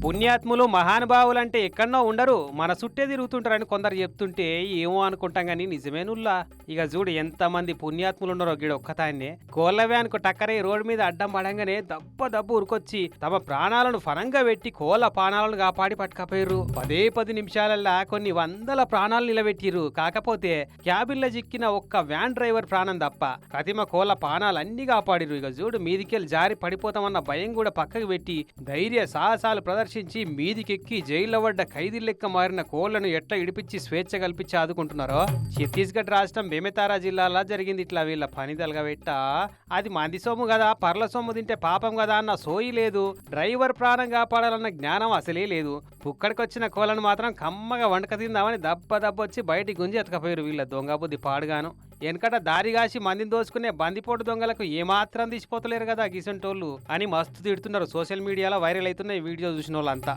పుణ్యాత్ములు మహానుభావులంటే ఎక్కడనో ఉండరు, మన చుట్టే తిరుగుతుంటారని కొందరు చెప్తుంటే ఏమో అనుకుంటాం గానీ నిజమేనుల్లా. ఇక చూడు ఎంతమంది పుణ్యాత్ములు ఉన్నారో గిడ ఒక్కతాన్నే. కోళ్ల వ్యాన్కు టక్కరై రోడ్డు మీద అడ్డం పడంగానే దబ్బ ఉరుకొచ్చి తమ ప్రాణాలను ఫనంగా పెట్టి కోళ్ల ప్రాణాలను కాపాడి పట్టుకపోయారు. 10 నిమిషాలల్లా కొన్ని వందల ప్రాణాలు నిలబెట్టిర్రు. కాకపోతే క్యాబిన్లో చిక్కిన ఒక్క వ్యాన్ డ్రైవర్ ప్రాణం తప్ప కతిమ కోళ్ల ప్రాణాలన్నీ కాపాడిరు. ఇక చూడు మీదికెళ్ళి జారి పడిపోతామన్న భయం కూడా పక్కకు పెట్టి ధైర్య సాహసాలు ప్రదర్శించి మీదికెక్కి జైల్లో పడ్డ ఖైదీ లెక్క మారిన కోళ్లను ఎట్లా ఇడిపించి స్వేచ్ఛ కల్పించి ఆదుకుంటున్నారో. ఛత్తీస్గఢ్ రాష్ట్రం బెమెతారా జిల్లాలో జరిగింది ఇట్లా వీళ్ళ పని తలగబెట్ట. అది మంది సొమ్ము కదా, పర్ల సొమ్ము తింటే పాపం కదా అన్న సోయి లేదు, డ్రైవర్ ప్రాణం కాపాడాలన్న జ్ఞానం అసలే లేదు. పుక్కడికొచ్చిన కోళ్లను మాత్రం కమ్మగా వండక తిందామని దబ్బొచ్చి బయటికి గుంజి ఎతకపోయారు వీళ్ళ దొంగ బుద్ధి పాడుగాను. వెనకట దారిగాసి మందిని దోచుకునే బందిపోటు దొంగలకు ఏమాత్రం తీసిపోతలేరు కదా గిసంటోళ్ళు అని మస్తు తిడుతున్నారు. సోషల్ మీడియాలో వైరల్ అవుతున్న ఈ వీడియో చూసిన వాళ్ళంతా.